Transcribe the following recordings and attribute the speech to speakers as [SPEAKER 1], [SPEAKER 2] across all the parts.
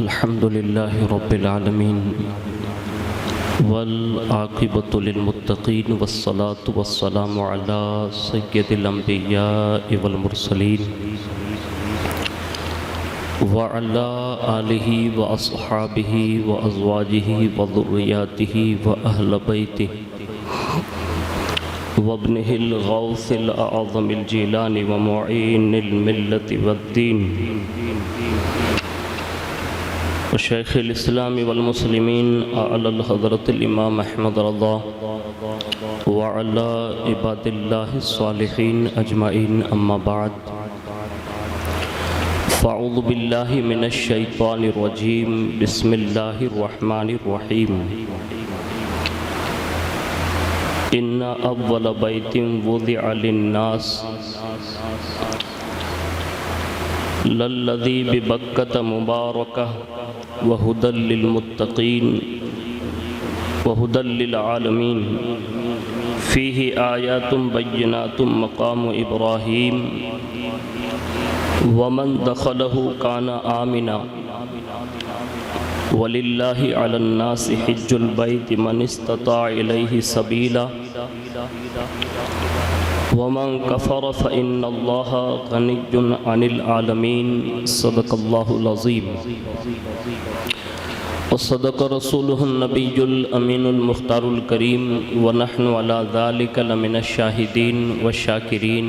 [SPEAKER 1] الحمد لله رب العالمين والعاقبة للمتقين والصلاة والسلام على سيد الأنبياء والمرسلين وعلى آله وأصحابه وأزواجه وذرياته وأهل بيته وابنه الغوث الأعظم الجيلاني ومعين الملة والدين وشيخ الإسلام والمسلمين أعلى الحضرة الإمام أحمد رضا وعلى عباد الله الصالحين أجمعين أما بعد فأعوذ بالله من الشيطان الرجيم بسم الله الرحمن الرحيم إن أول بيت وضع للناس للذي ببكة مباركة وهدى للمتقين وهدى للعالمين فيه آيات بينات مقام إبراهيم ومن دخله كان آمنا ولله على الناس حج البيت من استطاع إليه سبيلا ومن كفر فإن الله غني عن العالمين صدق الله العظيم وصدق رسوله النبي الأمين المختار الكريم ونحن على ذلك لمن الشاهدين والشاكرين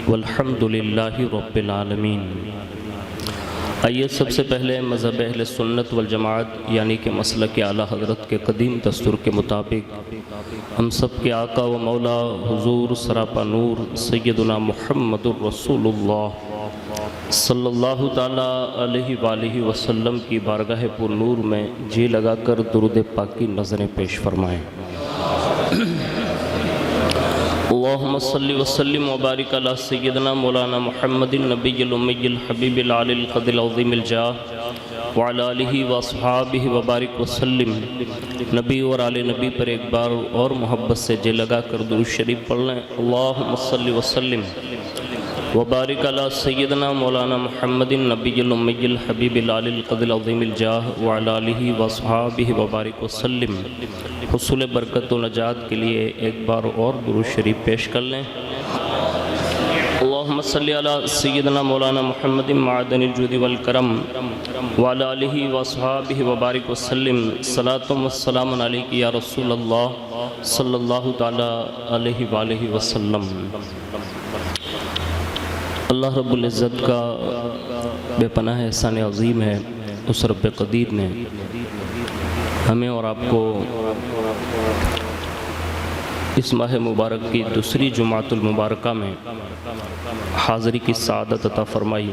[SPEAKER 1] والحمد لله رب العالمين۔ آئیے سب سے پہلے مذہب اہل سنت والجماعت یعنی کہ مسلک اعلیٰ حضرت کے قدیم دستور کے مطابق ہم سب کے آقا و مولا حضور سراپا نور سیدنا محمد الرسول اللہ صلی اللہ تعالیٰ علیہ وآلہ وسلم کی بارگاہ پر نور میں جی لگا کر درود پاک کی نظریں پیش فرمائیں۔ اللہم صلی وسلم وبارک علی سیدنا مولانا محمد النبی الامی الحبیب العلی القدر العظیم الجاہ وعلی آلہ واصحابہ وبارک وسلم۔ نبی اور آل نبی پر ایک بار اور محبت سے جے لگا کر درود شریف پڑھ لیں۔ اللہم صلی وسلم وبارک علی سیدنا مولانا محمد النبی الامی الحبیب العلی القدر العظیم الجاہ وعلی آلہ واصحابہ وبارک وسلم۔ حصول برکت و نجات کے لیے ایک بار اور درود شریف پیش کر لیں۔ اللہم صلی علی سیدنا مولانا محمد معدن الجود والکرم وعلی آلہ واصحابہ وبارک وسلم۔ صلاۃ و السلام علیک یا رسول اللہ صلی اللہ تعالیٰ علیہ وآلہ وسلم۔ اللہ رب العزت کا بے پناہ احسان عظیم ہے، اس رب قدیر نے ہمیں اور آپ کو اس ماہ مبارک کی دوسری جمعۃ المبارکہ میں حاضری کی سعادت عطا فرمائی۔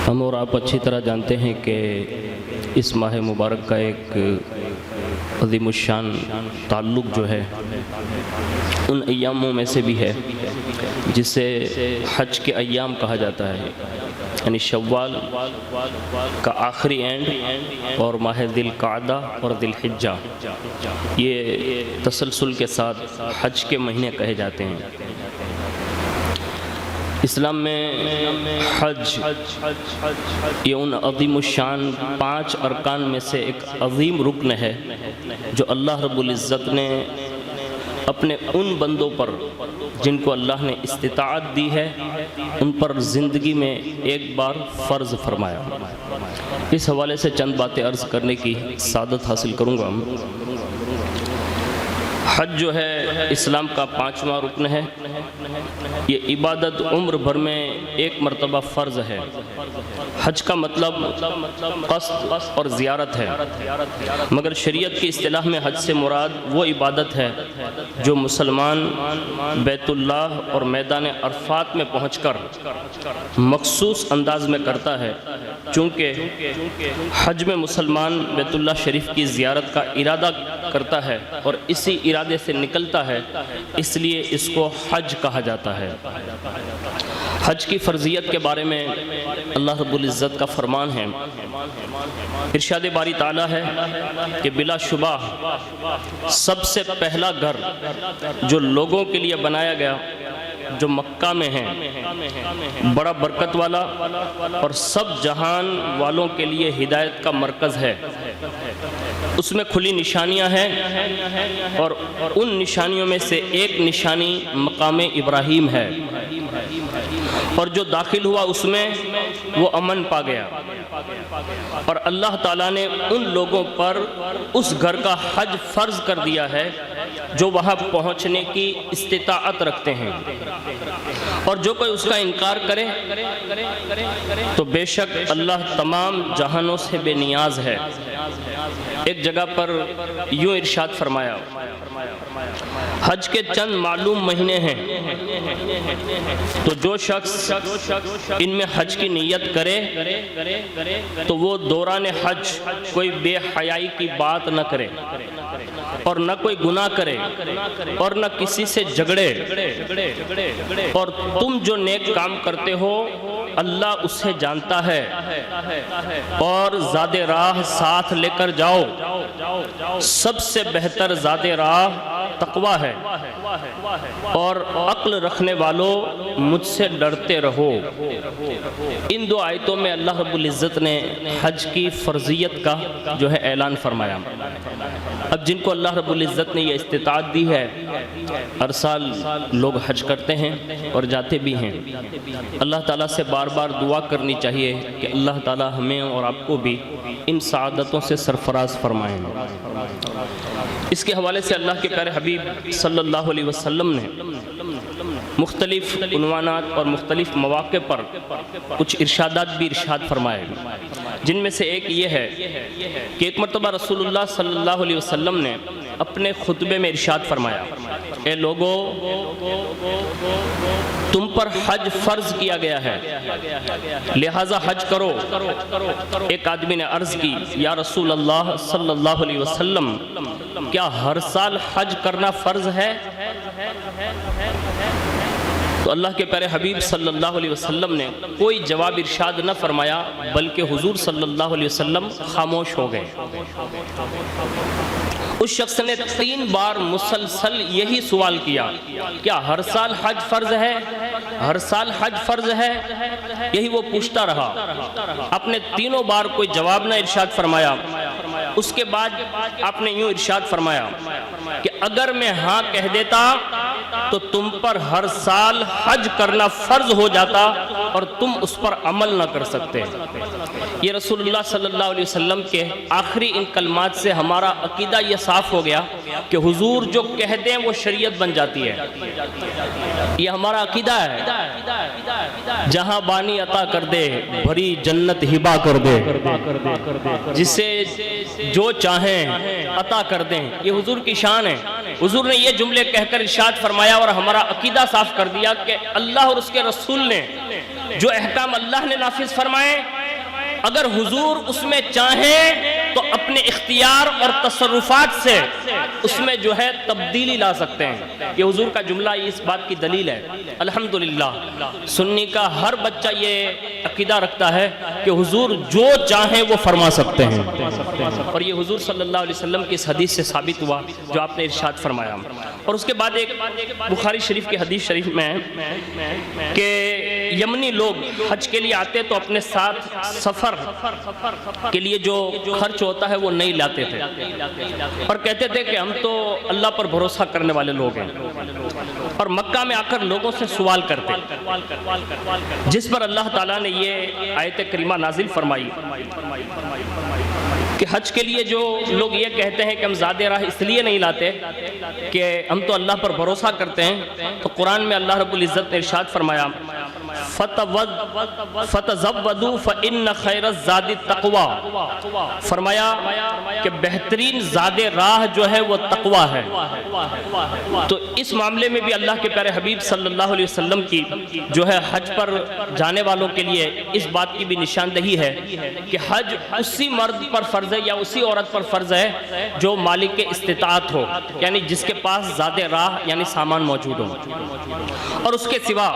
[SPEAKER 1] ہم اور آپ اچھی طرح جانتے ہیں کہ اس ماہ مبارک کا ایک عظیم الشان تعلق جو ہے ان ایاموں میں سے بھی ہے جسے حج کے ایام کہا جاتا ہے، یعنی شوال کا آخری اینڈ اور ماہ ذی القعدہ اور ذی الحجہ یہ تسلسل کے ساتھ حج کے مہینے کہے جاتے ہیں۔ اسلام میں حج یہ ان عظیم الشان 5 ارکان میں سے ایک عظیم رکن ہے جو اللہ رب العزت نے اپنے ان بندوں پر جن کو اللہ نے استطاعت دی ہے ان پر زندگی میں ایک بار فرض فرمایا۔ اس حوالے سے چند باتیں عرض کرنے کی سعادت حاصل کروں گا۔ حج جو ہے اسلام کا 5واں رکن ہے، یہ عبادت عمر بھر میں ایک مرتبہ فرض ہے۔ حج کا مطلب قصد اور زیارت ہے، مگر شریعت کی اصطلاح میں حج سے مراد وہ عبادت ہے جو مسلمان بیت اللہ اور میدان عرفات میں پہنچ کر مخصوص انداز میں کرتا ہے۔ چونکہ حج میں مسلمان بیت اللہ شریف کی زیارت کا ارادہ کرتا ہے اور اسی ارادے سے نکلتا ہے، اس لیے اس کو حج کہا جاتا ہے۔ حج کی فرضیت کے بارے میں اللہ رب العزت کا فرمان ہے، ارشاد باری تعالیٰ ہے کہ بلا شبہ سب سے پہلا گھر جو لوگوں کے لیے بنایا گیا جو مکہ میں ہے بڑا برکت والا اور سب جہان والوں کے لیے ہدایت کا مرکز ہے، اس میں کھلی نشانیاں ہیں، اور ان نشانیوں میں سے ایک نشانی مقام ابراہیم ہے، اور جو داخل ہوا اس میں وہ امن پا گیا، اور اللہ تعالیٰ نے ان لوگوں پر اس گھر کا حج فرض کر دیا ہے جو وہاں پہنچنے کی استطاعت رکھتے ہیں، اور جو کوئی اس کا انکار کرے تو بے شک اللہ تمام جہانوں سے بے نیاز ہے۔ ایک جگہ پر یوں ارشاد فرمایا، حج کے چند معلوم مہینے ہیں، تو جو شخص ان میں حج کی نیت کرے تو وہ دوران حج کوئی بے حیائی کی بات نہ کرے، اور نہ کوئی گناہ کرے، اور نہ کسی سے جھگڑے، اور تم جو نیک کام کرتے ہو اللہ اسے جانتا ہے، اور زاد راہ ساتھ لے کر جاؤ، سب سے بہتر زاد راہ تقویٰ ہے، اور عقل رکھنے والوں مجھ سے ڈرتے رہو۔ ان دو آیتوں میں اللہ رب العزت نے حج کی فرضیت کا جو ہے اعلان فرمایا۔ اب جن کو اللہ رب العزت نے یہ استطاعت دی ہے، ہر سال لوگ حج کرتے ہیں اور جاتے بھی ہیں، اللہ تعالیٰ سے بار بار دعا کرنی چاہیے کہ اللہ تعالیٰ ہمیں اور آپ کو بھی ان سعادتوں سے سرفراز فرمائیں۔ اس کے حوالے سے اللہ کے پیارے حبیب صلی اللہ علیہ وسلم نے مختلف عنوانات اور مختلف مواقع پر کچھ ارشادات بھی ارشاد فرمائے، جن میں سے ایک یہ ہے کہ ایک مرتبہ رسول اللہ صلی اللہ علیہ وسلم نے اپنے خطبے میں ارشاد فرمایا، اے لوگو تم پر حج فرض کیا گیا ہے، لہٰذا حج کرو۔ ایک آدمی نے عرض کی، یا رسول اللہ صلی اللہ علیہ وسلم کیا ہر سال حج کرنا فرض ہے؟ تو اللہ کے پیارے حبیب صلی اللہ علیہ وسلم نے کوئی جواب ارشاد نہ فرمایا، بلکہ حضور صلی اللہ علیہ وسلم خاموش ہو گئے۔ اس شخص نے 3 بار مسلسل یہی سوال کیا، کیا ہر سال حج فرض ہے؟ ہر سال حج فرض ہے؟ یہی وہ پوچھتا رہا، آپ نے تینوں بار کوئی جواب نہ ارشاد فرمایا۔ اس کے بعد آپ نے یوں ارشاد فرمایا کہ اگر میں ہاں کہہ دیتا تو تم پر ہر سال حج کرنا فرض ہو جاتا اور تم اس پر عمل نہ کر سکتے۔ یہ رسول اللہ صلی اللہ علیہ وسلم کے آخری ان کلمات سے ہمارا عقیدہ یہ صاف ہو گیا کہ حضور جو کہہ دیں وہ شریعت بن جاتی ہے۔ یہ ہمارا عقیدہ ہے، جہاں بانی عطا کر دے بھری جنت ہبا کر دے، جسے جو چاہیں عطا کر دیں، یہ حضور کی شان ہے۔ حضور نے یہ جملے کہہ کر ارشاد فرمایا اور ہمارا عقیدہ صاف کر دیا کہ اللہ اور اس کے رسول نے جو احکام اللہ نے نافذ فرمائے، اگر حضور اس میں چاہیں تو اپنے اختیار اور تصرفات سے اس میں جو ہے تبدیلی لا سکتے ہیں۔ یہ حضور کا جملہ اس بات کی دلیل ہے۔ الحمدللہ سنی کا ہر بچہ یہ عقیدہ رکھتا ہے کہ حضور جو چاہیں وہ فرما سکتے ہیں، اور یہ حضور صلی اللہ علیہ وسلم کی اس حدیث سے ثابت ہوا جو آپ نے ارشاد فرمایا۔ اور اس کے بعد ایک بخاری شریف کی حدیث شریف میں ہے کہ یمنی لوگ حج کے لیے آتے تو اپنے ساتھ سفر کے لیے جو خرچ ہوتا ہے وہ نہیں لاتے تھے، اور کہتے تھے کہ ہم تو اللہ پر بھروسہ کرنے والے لوگ ہیں، اور مکہ میں آ کر لوگوں سے سوال کرتے، جس پر اللہ تعالیٰ نے یہ آیت کریمہ نازل فرمائی کہ حج کے لیے جو لوگ یہ کہتے ہیں کہ ہم زاد راہ اس لیے نہیں لاتے کہ ہم تو اللہ پر بھروسہ کرتے ہیں، تو قرآن میں اللہ رب العزت نے ارشاد فرمایا فَتَزَوَّدُوا فَإِنَّ خَيْرَ الزَّادِ التَّقْوَىٰ، فرمایا کہ بہترین زاد راہ جو ہے وہ تقویٰ ہے۔ تو اس معاملے میں بھی اللہ کے پیارے حبیب صلی اللہ علیہ وسلم کی جو ہے حج پر جانے والوں کے لیے اس بات کی بھی نشاندہی ہے کہ حج اسی مرد پر فرض ہے یا اسی عورت پر فرض ہے جو مالک استطاعت ہو، یعنی جس کے پاس زاد راہ یعنی سامان موجود ہو۔ اور اس کے سوا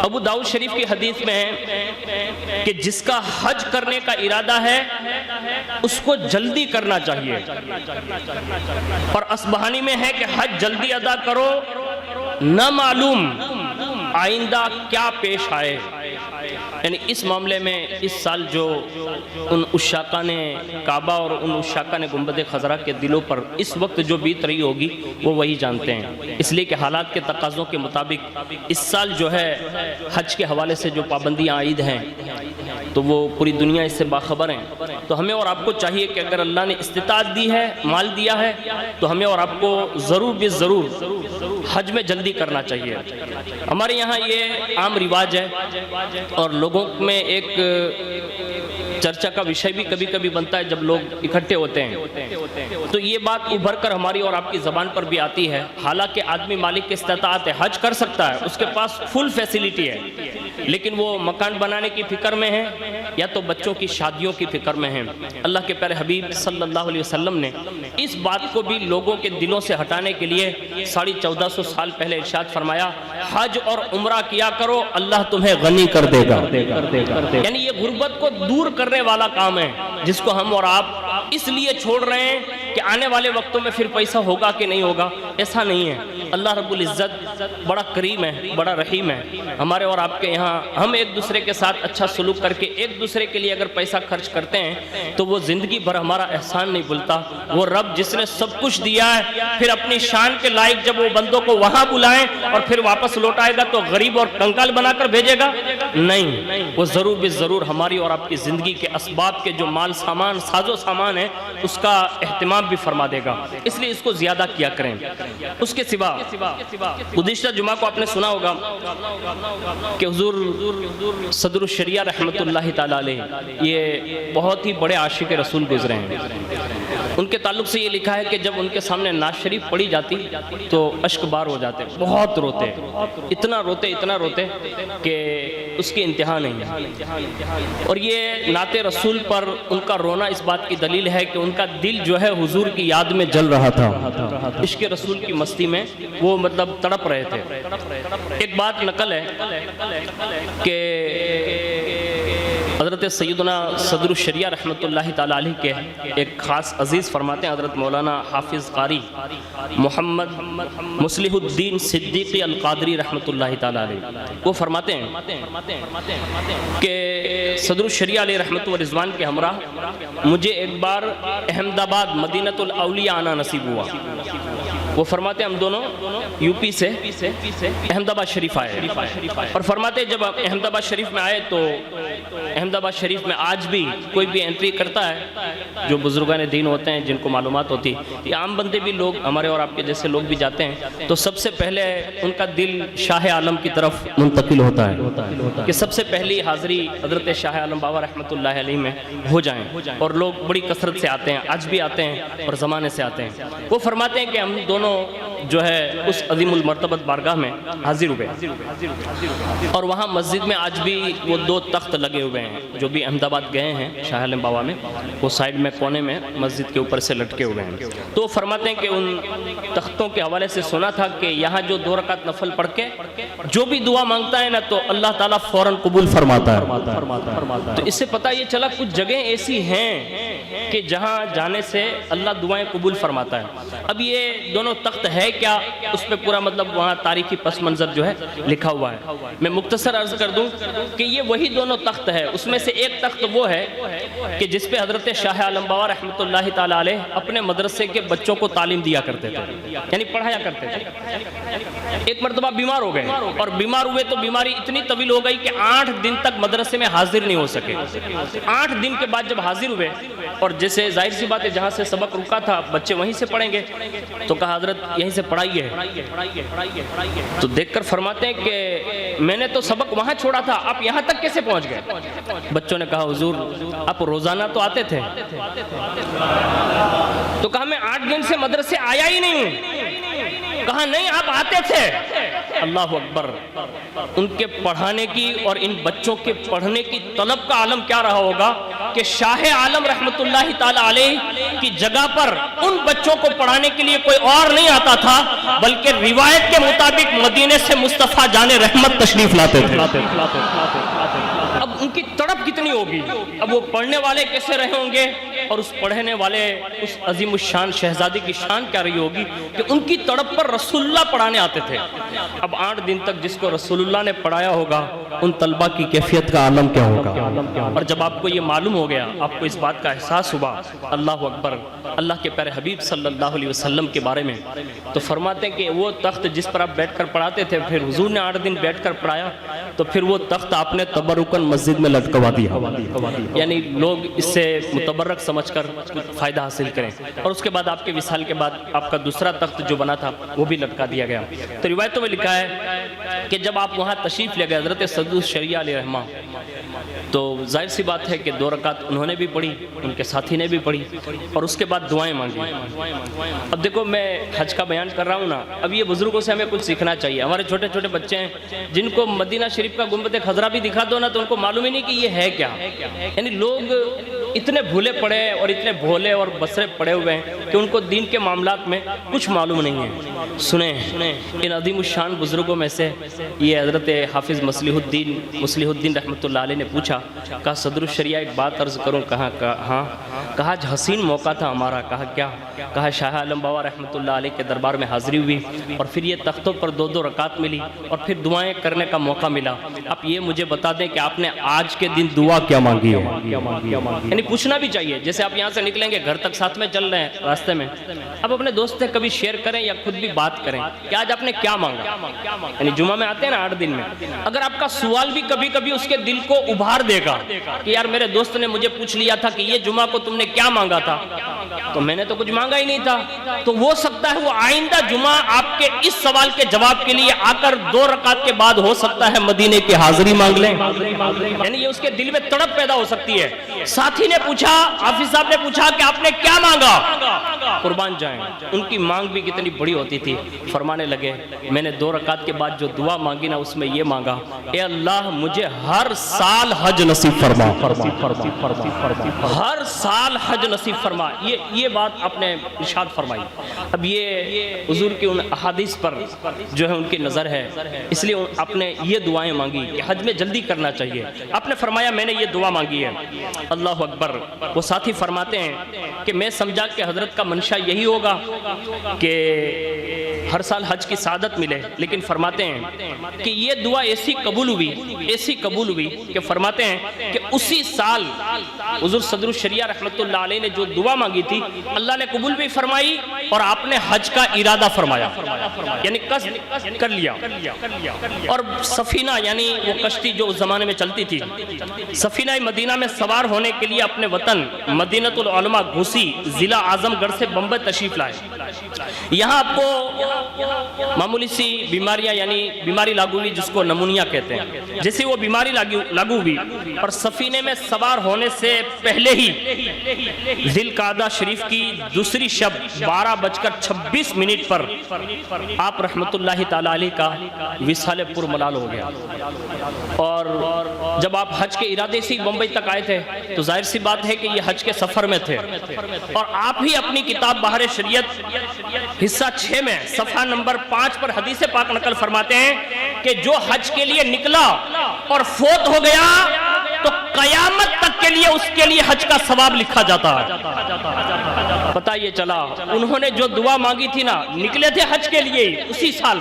[SPEAKER 1] ابو داؤد شریف کی حدیث میں ہے کہ جس کا حج کرنے کا ارادہ ہے اس کو جلدی کرنا چاہیے، اور اصبہانی میں ہے کہ حج جلدی ادا کرو نہ معلوم آئندہ کیا پیش آئے. یعنی اس معاملے میں اس سال جو ان عشاقان کعبہ اور ان عشاقان گنبد خضرا کے دلوں پر اس وقت جو بیت رہی ہوگی وہ وہی جانتے ہیں، اس لیے کہ حالات کے تقاضوں کے مطابق اس سال جو ہے حج کے حوالے سے جو پابندیاں عائد ہیں تو وہ پوری دنیا اس سے باخبر ہیں. تو ہمیں اور آپ کو چاہیے کہ اگر اللہ نے استطاعت دی ہے، مال دیا ہے، تو ہمیں اور آپ کو ضرور بے ضرور حج میں جلدی کرنا چاہیے. ہمارے یہاں یہ عام رواج ہے اور لوگوں میں ایک چرچا کا وشے بھی کبھی کبھی بنتا ہے جب لوگ اکٹھے ہوتے ہیں، تو یہ بات ابھر کر ہماری اور آپ کی زبان پر بھی آتی ہے. حالانکہ آدمی مالک کے استطاعت ہے، حج کر سکتا ہے، اس کے پاس فل فیسیلیٹی ہے، لیکن وہ مکان بنانے کی فکر میں ہے یا تو بچوں کی شادیوں کی فکر میں ہیں. اللہ کے پیارے حبیب صلی اللہ علیہ وسلم نے اس بات کو بھی لوگوں کے دلوں سے ہٹانے کے لیے 1450 سال پہلے ارشاد فرمایا، حج اور عمرہ کیا کرو، اللہ تمہیں غنی کر دے گا. یعنی یہ غربت کو دور کرنے والا کام ہے جس کو ہم اور آپ اس لیے چھوڑ رہے ہیں کہ آنے والے وقتوں میں پھر پیسہ ہوگا کہ نہیں ہوگا. ایسا نہیں ہے. اللہ رب العزت بڑا کریم ہے، بڑا رحیم ہے. ہمارے اور آپ کے یہاں ہم ایک دوسرے کے ساتھ اچھا سلوک کر کے ایک دوسرے کے لیے اگر پیسہ خرچ کرتے ہیں تو وہ زندگی بھر ہمارا احسان نہیں بھولتا. وہ رب جس نے سب کچھ دیا ہے پھر اپنی شان کے لائق جب وہ بندوں کو وہاں بلائیں اور پھر واپس لوٹائے گا تو غریب اور کنگال بنا کر بھیجے گا؟ نہیں. وہ ضرور بے ضرور ہماری اور آپ کی زندگی کے اسباب کے جو مال سامان ساز و سامان ہے اس کا اہتمام بھی فرما دے گا. اس لیے اس کو زیادہ کیا کریں. اس کے سوا گزشتہ جمعہ کو آپ نے سنا ہوگا کہ حضور صدر الشریعہ رحمۃ اللہ تعالی علیہ یہ بہت ہی بڑے عاشق رسول گزرے ہیں. ان کے تعلق سے یہ لکھا ہے کہ جب ان کے سامنے نعت شریف پڑھی جاتی تو اشک بار ہو جاتے، بہت روتے، اتنا روتے کہ اس کی انتہا نہیں ہے. اور یہ نعت رسول پر ان کا رونا اس بات کی دلیل ہے کہ ان کا دل جو ہے حضور کی یاد میں جل رہا تھا، عشق رسول کی مستی میں وہ مطلب تڑپ رہے تھے. ایک بات نقل ہے کہ حضرت سیدنا صدر الشریعہ رحمۃ اللہ تعالی علیہ کے ایک خاص عزیز فرماتے ہیں، حضرت مولانا حافظ قاری محمد مصلح الدین صدیقی القادری رحمۃ اللہ تعالی علیہ. وہ فرماتے ہیں کہ صدر الشریعہ علیہ رحمت و رضوان کے ہمراہ مجھے ایک بار احمد آباد مدینۃ الاولیاء آنا نصیب ہوا. وہ فرماتے ہیں ہم دونوں یو پی سے احمد آباد شریف آئے اور فرماتے ہیں جب احمد آباد شریف میں آئے تو احمد آباد شریف میں آج بھی کوئی بھی انٹری کرتا ہے جو بزرگان دین ہوتے ہیں جن کو معلومات ہوتی ہے، عام بندے بھی لوگ ہمارے اور آپ کے جیسے لوگ بھی جاتے ہیں تو سب سے پہلے ان کا دل شاہ عالم کی طرف منتقل ہوتا ہے کہ سب سے پہلی حاضری حضرت شاہ عالم بابا رحمۃ اللہ علیہ میں ہو جائیں. اور لوگ بڑی کثرت سے آتے ہیں، آج بھی آتے ہیں اور زمانے سے آتے ہیں. وہ فرماتے ہیں کہ ہم دونوں جو ہے اس عظیم المرتبت بارگاہ میں حاضر ہوئے اور وہاں مسجد میں آج بھی وہ 2 تخت لگے ہوئے ہیں. جو بھی احمد آباد گئے ہیں شاہ عالم بابا میں وہ سائیڈ میں کونے میں مسجد کے اوپر سے لٹکے ہوئے ہیں. تو وہ فرماتے ہیں کہ ان تختوں کے حوالے سے سنا تھا کہ یہاں جو 2 رکعت نفل پڑھ کے جو بھی دعا مانگتا ہے نا تو اللہ تعالیٰ فوراً قبول فرماتا ہے. تو اس سے پتہ یہ چلا کچھ جگہیں ایسی ہیں کہ جہاں جانے سے اللہ دعائیں قبول فرماتا ہے. اب یہ دونوں تخت ہے کیا، اس پہ پورا مطلب وہاں تاریخی پس منظر جو ہے لکھا ہوا ہے. میں مختصر عرض کر دوں کہ یہ وہی دونوں تخت ہے. اس میں سے ایک تخت وہ ہے کہ جس پہ حضرت شاہ عالم بابا رحمۃ اللہ تعالی علیہ اپنے مدرسے کے بچوں کو تعلیم دیا کرتے تھے، یعنی پڑھایا کرتے تھے. ایک مرتبہ بیمار ہو گئے اور بیمار ہوئے تو بیماری اتنی طویل ہو گئی کہ 8 دن تک مدرسے میں حاضر نہیں ہو سکے. 8 دن کے بعد جب حاضر ہوئے اور جیسے ظاہر سی بات ہے جہاں سے سبق رکا تھا بچے وہیں سے پڑھیں گے تو کہا حضرت یہیں سے پڑھائیے. تو دیکھ کر فرماتے ہیں کہ میں نے تو سبق وہاں چھوڑا تھا، آپ یہاں تک کیسے پہنچ گئے؟ بچوں نے کہا حضور آپ روزانہ تو آتے تھے. تو کہا میں 8 دن سے مدرسے آیا ہی نہیں ہوں. کہا نہیں آپ آتے تھے. اللہ اکبر. ان کے پڑھانے کی اور ان بچوں کے پڑھنے کی طلب کا عالم کیا رہا ہوگا کہ شاہ عالم رحمت اللہ تعالی علیہ کی جگہ پر ان بچوں کو پڑھانے کے لیے کوئی اور نہیں آتا تھا بلکہ روایت کے مطابق مدینے سے مصطفیٰ جان رحمت تشریف لاتے تھے. اب ان کی تڑپ کتنی ہوگی. اب وہ پڑھنے والے کیسے رہے ہوں گے اور اس پڑھنے والے اس عظیم الشان شہزادی کی شان کیا رہی ہوگی کہ ان کی تڑپ پر رسول اللہ پڑھانے آتے تھے۔ اب 8 دن تک جس کو رسول اللہ نے پڑھایا ہوگا ان طلبہ کی کیفیت کا عالم کیا ہوگا۔ اور جب آپ کو یہ معلوم ہو گیا، آپ کو اس بات کا احساس ہوا، اللہ اکبر، اللہ کے پیارے حبیب صلی اللہ علیہ وسلم کے بارے میں، تو فرماتے ہیں کہ وہ تخت جس پر آپ بیٹھ کر پڑھاتے تھے، پھر حضور نے 8 دن بیٹھ کر پڑھایا تو پھر وہ تخت آپ نے تبرکن مسجد میں لٹکوا دیا، یعنی لوگ اس سے متبرک سمجھ کر فائدہ حاصل کریں۔ اور اس کے بعد آپ کے وصال کے بعد آپ کا دوسرا تخت جو بنا تھا وہ بھی لٹکا دیا گیا۔ تو روایتوں میں لکھا ہے کہ جب آپ وہاں تشریف لے گئے حضرت صدر الشریعہ علیہ رحمہ، تو ظاہر سی بات ہے کہ 2 رکعت انہوں نے بھی پڑھی، ان کے ساتھی نے بھی پڑھی، اور اس کے بعد دعائیں مانگی۔ اب دیکھو میں حج کا بیان کر رہا ہوں نا، اب یہ بزرگوں سے ہمیں کچھ سیکھنا چاہیے۔ ہمارے چھوٹے چھوٹے بچے ہیں جن کو مدینہ شریف کا گنبد خضرا بھی دکھا دو نا تو ان کو معلوم ہی نہیں کہ یہ ہے کیا، یعنی لوگ اتنے بھولے پڑے اور اتنے بھولے اور بسرے پڑے ہوئے ہیں کہ ان کو دین کے معاملات میں کچھ معلوم نہیں ہے۔ سنیں ان عظیم الشان بزرگوں میں سے یہ حضرت حافظ مصلح الدین رحمۃ اللہ علیہ نے پوچھا، کہا صدر الشریعہ ایک بات عرض کروں؟ کہا ہاں۔ کہا آج حسین موقع تھا ہمارا۔ کہا کیا؟ کہا شاہ عالم بابا رحمۃ اللہ علیہ کے دربار میں حاضری ہوئی اور پھر یہ تختوں پر 2 رکعت ملی اور پھر دعائیں کرنے کا موقع ملا۔ اب یہ مجھے بتا دیں کہ آپ نے آج کے دن دعا کیا مانگی ہے؟ یعنی پوچھنا بھی چاہیے۔ جیسے آپ یہاں سے نکلیں گے گھر تک ساتھ میں چل رہے ہیں راستے میں، اب اپنے دوست سے کبھی شیئر کریں یا خود بھی بات کریں کہ آج آپ نے کیا مانگا۔ یعنی جمعہ میں آتے ہیں نا 8 دن میں، اگر آپ کا سوال بھی کبھی کبھی اس کے دل کو ابھار دے گا کہ یار میرے دوست نے مجھے پوچھ لیا تھا کہ یہ جمعہ کو تم نے کیا مانگا تھا، تو میں نے تو کچھ مانگا ہی نہیں تھا، تو وہ سکتا ہے وہ آئندہ جمعہ آپ کے اس سوال کے جواب کے لیے آ کر 2 رکعت کے بعد ہو سکتا ہے مدینے کی حاضری مانگ لیں۔ یعنی یہ اس کے دل میں تڑپ پیدا ہو سکتی ہے۔ ساتھی نے پوچھا، حافظ صاحب نے پوچھا کہ آپ نے کیا مانگا؟ قربان جائیں ان کی مانگ بھی کتنی بڑی ہوتی تھی۔ فرمانے لگے میں نے 2 رکعت کے بعد جو دعا مانگی نا اس میں یہ مانگا، اے اللہ مجھے ہر سال حج نصیب فرما، ہر سال حج نصیب فرما۔ یہ بات آپ نے ارشاد فرمائی۔ اب یہ حضور کی ان احادیث پر جو ہے ان کی نظر ہے، اس لیے آپ نے یہ دعائیں مانگی کہ حج میں جلدی کرنا چاہیے۔ آپ نے فرمایا میں نے یہ دعا مانگی ہے۔ اللہ اکبر۔ وہ ساتھی فرماتے ہیں کہ میں سمجھا کہ حضرت کا منشا یہی ہوگا کہ ہر سال حج کی سعادت ملے، لیکن فرماتے ہیں کہ یہ دعا ایسی قبول ہوئی کہ فرماتے ہیں کہ اسی سال حضور صدر الشریعہ رحمۃ اللہ علیہ نے جو دعا مانگی تھی اللہ نے قبول بھی فرمائی اور آپ نے حج کا ارادہ فرمایا، یعنی قصد کر لیا۔ اور سفینہ یعنی وہ کشتی جو اس زمانے میں چلتی تھی، سفینہ مدینہ میں سوار ہونے کے لیے اپنے وطن مدینۃ العلماء گھوسی ضلع اعظم گڑھ سے بمبئی تشریف لائے۔ یہاں آپ کو معمولی سی بیماریاں یعنی بیماری لاگو ہوئی جس کو نمونیا کہتے ہیں، جیسے وہ بیماری لاگو ہوئی اور سفینے میں سوار ہونے سے پہلے ہی ذی القعدہ شریف کی دوسری شب 12:26 پر آپ رحمت اللہ تعالی علیہ کا وصال پر ملال ہو گیا۔ اور جب آپ حج کے ارادے سے بمبئی تک آئے تھے تو ظاہر سی بات ہے کہ یہ حج کے سفر میں تھے، اور آپ ہی اپنی کتاب بحر شریعت حصہ 6 میں صفحہ نمبر 5 پر حدیث پاک نقل فرماتے ہیں کہ جو حج کے لیے نکلا اور فوت ہو گیا تو قیامت تک کے لیے اس کے لیے حج کا ثواب لکھا جاتا ہے۔ پتہ یہ چلا انہوں نے جو دعا مانگی تھی نا، نکلے تھے حج کے لیے اسی سال،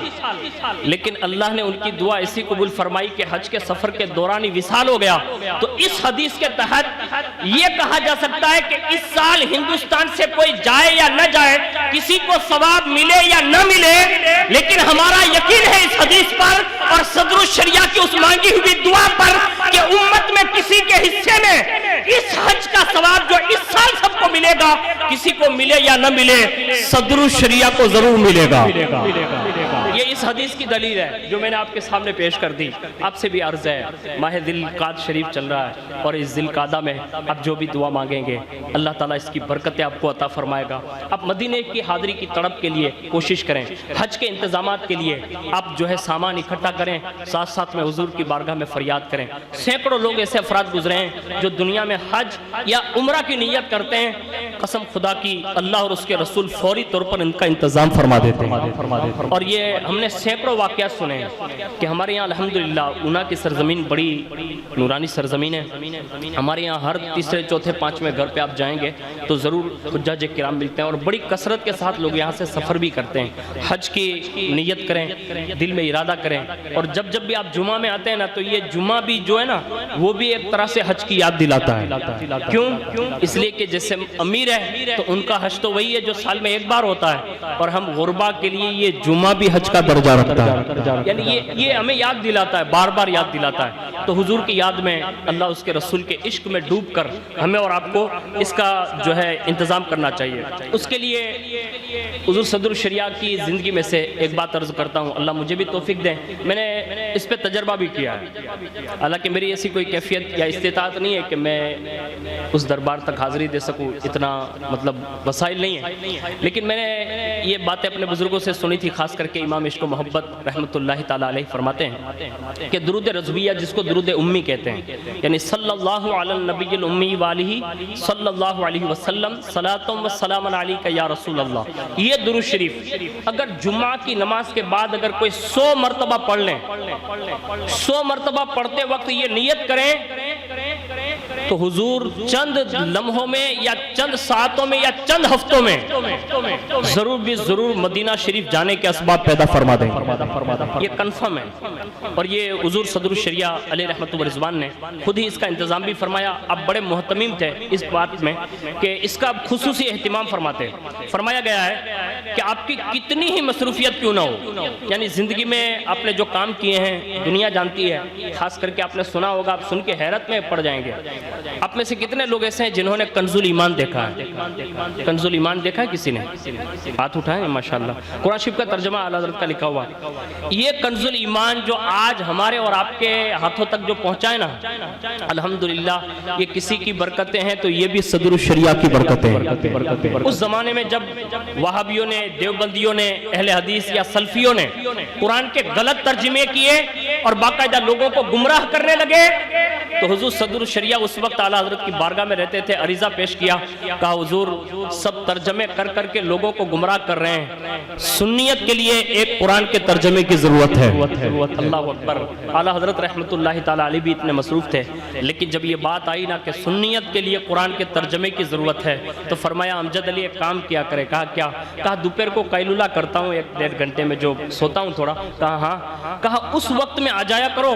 [SPEAKER 1] لیکن اللہ نے ان کی دعا ایسی قبول فرمائی کہ حج کے سفر کے دوران ہی وصال ہو گیا۔ تو اس حدیث کے تحت یہ کہا جا سکتا ہے کہ اس سال ہندوستان سے کوئی جائے یا نہ جائے، کسی کو ثواب ملے یا نہ ملے، لیکن ہمارا یقین ہے اس حدیث پر اور صدر الشریعہ کی اس مانگی ہوئی دعا پر کہ امت میں کسی کے حصے میں اس حج کا ثواب جو اس سال سب کو ملے گا، کسی کو ملے یا نہ ملے، صدر الشریعہ کو ضرور ملے گا۔ یہ اس حدیث کی دلیل ہے جو میں نے آپ کے سامنے پیش کر دی۔ آپ سے بھی عرض ہے، ماہ ذی القعدہ شریف چل رہا ہے اور اس ذی القعدہ میں آپ جو بھی دعا مانگیں گے اللہ تعالیٰ اس کی برکتیں آپ کو عطا فرمائے گا۔ آپ مدینے کی حاضری کی تڑپ کے لیے کوشش کریں، حج کے انتظامات کے لیے آپ جو ہے سامان اکٹھا کریں، ساتھ ساتھ میں حضور کی بارگاہ میں فریاد کریں۔ سینکڑوں لوگ ایسے افراد گزرے ہیں جو دنیا میں حج یا عمرہ کی نیت کرتے ہیں، قسم خدا کی اللہ اور اس کے رسول فوری طور پر ان کا انتظام فرما دیتے ہیں۔ اور یہ ہم نے سینکڑوں واقعات سنے ہیں کہ ہمارے یہاں الحمدللہ اونا کی سرزمین بڑی نورانی سرزمین ہے. ہمارے یہاں ہر تیسرے چوتھے پانچویں گھر پہ آپ جائیں گے تو ضرور حجاج کرام ملتے ہیں اور بڑی کثرت کے ساتھ لوگ یہاں سے سفر بھی کرتے ہیں. حج کی نیت کریں, دل میں ارادہ کریں, اور جب بھی آپ جمعہ میں آتے ہیں نا تو یہ جمعہ بھی جو ہے نا وہ بھی ایک طرح سے حج کی یاد دلاتا ہے. کیوں؟ اس لیے کہ جیسے امیر ہے تو ان کا حج تو وہی ہے جو سال میں ایک بار ہوتا ہے, اور ہم غربا کے لیے یہ جمعہ بھی حج کا درجہ رکھتا ہے. یعنی یہ ہمیں یاد دلاتا ہے, بار بار یاد دلاتا ہے. تو حضور کی یاد میں, اللہ اس کے رسول کے عشق میں ڈوب کر ہمیں اور آپ کو اس کا جو ہے انتظام کرنا چاہیے. اس کے لیے حضور صدر الشریعہ کی زندگی میں سے ایک بات عرض کرتا ہوں, اللہ مجھے بھی توفیق دیں. میں نے اس پہ تجربہ بھی کیا ہے, حالانکہ میری ایسی کوئی کیفیت یا استطاعت نہیں ہے کہ میں اس دربار تک حاضری دے سکوں, اتنا مطلب وسائل نہیں ہے. لیکن میں نے یہ باتیں اپنے بزرگوں سے سنی تھی, خاص کر کے امام عشق و محبت رحمۃ اللہ تعالیٰ علیہ فرماتے ہیں کہ درود رضویہ جس کو درود امی کہتے ہیں, یعنی صلی اللہ علی النبی الامی والہ صلی اللہ علیہ وسلم صلاۃ و سلام علیک یا رسول اللہ, یہ درود شریف اگر جمعہ کی نماز کے بعد اگر کوئی 100 مرتبہ پڑھ لیں, 100 مرتبہ پڑھتے وقت یہ نیت کریں تو حضور چند لمحوں میں یا چند ساعتوں میں یا چند ہفتوں میں ضرور مدینہ شریف جانے کے اسباب پیدا فرما دیں. یہ کنفرم ہے, اور یہ حضور صدر الشریعہ علیہ رحمت و رضوان نے خود ہی اس کا انتظام بھی فرمایا. اب بڑے محتمم تھے اس بات میں کہ اس کا خصوصی اہتمام فرماتے. فرمایا گیا ہے کہ آپ کی کتنی ہی مصروفیت کیوں نہ ہو, یعنی زندگی میں آپ نے جو کام کیے ہیں دنیا جانتی ہے, خاص کر کے آپ نے سنا ہوگا, آپ سن کے حیرت میں پڑ جائیں گے. آپ میں سے کتنے لوگ ایسے ہیں جنہوں نے کنز الایمان دیکھا ہے؟ کنز الایمان دیکھا ہے کسی نے؟ ہاتھ اٹھائیں ہیں ماشاءاللہ. قرآن شریف کا ترجمہ اعلیٰ حضرت کا لکھا ہوا. یہ کنز الایمان جو آج ہمارے اور آپ کے ہاتھوں تک جو پہنچا ہے نا, الحمدللہ یہ کسی کی برکتیں ہیں تو یہ بھی صدر الشریعہ کی برکتیں ہیں. اس زمانے میں جب وہابیوں نے, دیوبندیوں نے, اہل حدیث یا سلفیوں نے قرآن کے غلط ترجمے کیے اور باقاعدہ لوگوں کو گمراہ کرنے لگے, تو حضور صدر الشریعہ اس وقت اعلیٰ حضرت کی بارگاہ میں رہتے تھے, عریضہ پیش کیا, کہا حضور سب ترجمے کر کر کے لوگوں کو گمراہ کر رہے ہیں, سنیت کے لیے ایک قرآن کے ترجمے کی ضرورت ہے. اللہ اکبر. اعلیٰ حضرت رحمت اللہ تعالیٰ علیہ بھی اتنے مصروف تھے, لیکن جب یہ بات آئی نا کہ سنیت کے لیے قرآن کے ترجمے کی ضرورت ہے تو فرمایا امجد علی ایک کام کیا کرے. کہا کیا؟ کہا دوپہر کو قیلولہ کرتا ہوں 1-1.5 گھنٹے میں جو سوتا ہوں تھوڑا. کہا ہاں. کہا اس وقت میں آ جایا کرو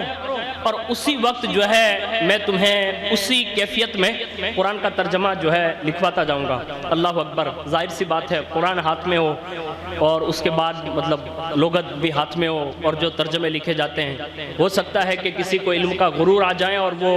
[SPEAKER 1] اور اسی وقت جو ہے میں تمہیں اسی کیفیت میں قرآن کا ترجمہ جو ہے لکھواتا جاؤں گا. اللہ اکبر. ظاہر سی بات ہے قرآن ہاتھ میں ہو اور اس کے بعد مطلب لغت بھی ہاتھ میں ہو اور جو ترجمے لکھے جاتے ہیں, ہو سکتا ہے کہ کسی کو علم کا غرور آ جائے اور وہ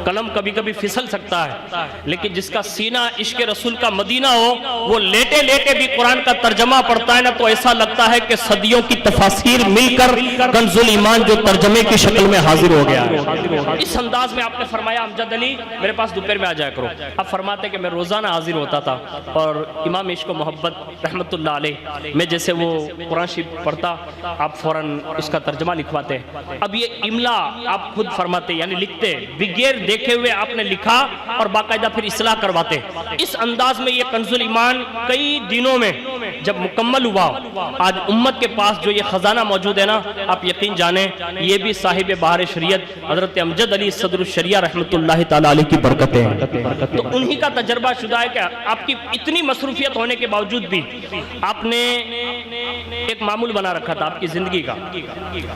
[SPEAKER 1] قلم کبھی کبھی پھسل سکتا ہے, لیکن جس کا سینہ عشق رسول کا مدینہ ہو وہ لیٹے لیٹے بھی قرآن کا ترجمہ پڑھتا ہے نا تو ایسا لگتا ہے کہ صدیوں کی تفاسیر مل کر کنز الایمان جو ترجمے کی شکل میں حاضر ہو گیا ہے. اس انداز میں آپ نے فرمایا امجد علی میرے پاس دوپہر میں آ جایا کرو. اب فرماتے کہ میں روزانہ حاضر ہوتا تھا اور امام عشق و محبت رحمت اللہ علیہ میں جیسے وہ قرآن شریف پڑھتا آپ فوراً اس کا ترجمہ لکھواتے. اب یہ املا آپ خود فرماتے یعنی لکھتے بغیر دیکھے ہوئے آپ نے لکھا اور باقاعدہ پھر اصلاح کرواتے. اس انداز میں یہ کنز الایمان کئی دنوں میں جب مکمل ہوا, آج امت کے پاس جو یہ خزانہ موجود ہے نا, آپ یقین جانیں یہ بھی صاحب بہار شریعت حضرت امجد علی صدر الشریعہ رحمت اللہ تعالیٰ علیہ کی برکتیں ہیں. تو انہی کا تجربہ شدہ ہے کہ آپ کی اتنی مصروفیت ہونے کے باوجود بھی آپ نے ایک معمول بنا رکھا تھا آپ کی زندگی کا,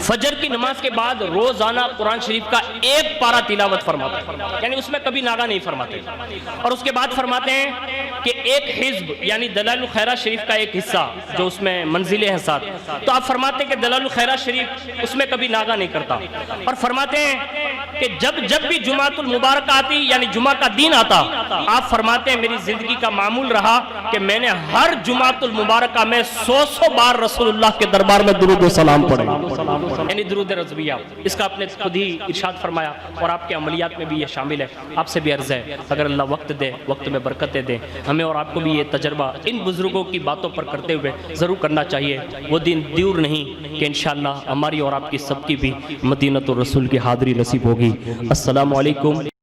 [SPEAKER 1] فجر کی نماز کے بعد روزانہ قرآن شریف کا ایک پارہ تلاوت فرماتے, یعنی اس میں کبھی ناغہ نہیں فرماتے, اور اس کے بعد فرماتے ہیں کہ ایک حزب یعنی دلائل الخیرہ شریف کا ایک حصہ جو اس میں منزلیں ہیں ساتھ, تو آپ فرماتے ہیں کہ دلائل الخیرہ شریف اس میں کبھی ناغہ نہیں کرتا, اور فرماتے ہیں کہ جب بھی جمعۃ المبارک آتی یعنی جمعہ کا دن آتا, آپ فرماتے ہیں میری زندگی کا معمول رہا کہ میں نے ہر جمعۃ المبارکہ میں 100 بار رسول اللہ کے دربار میں درود و سلام پڑھے, یعنی درود رضویہ. اس کا آپ نے خود ہی ارشاد فرمایا اور آپ کے عملیات میں بھی یہ شامل ہے. آپ سے بھی عرض ہے اگر اللہ وقت دے, وقت میں برکتیں دے, ہمیں اور آپ کو بھی یہ تجربہ ان بزرگوں کی باتوں پر کرتے ہوئے ضرور کرنا چاہیے. وہ دن دور نہیں کہ انشاءاللہ ہماری اور آپ کی سب کی بھی مدینۃ الرسول کی حاضری نصیب ہوگی. السلام علیکم.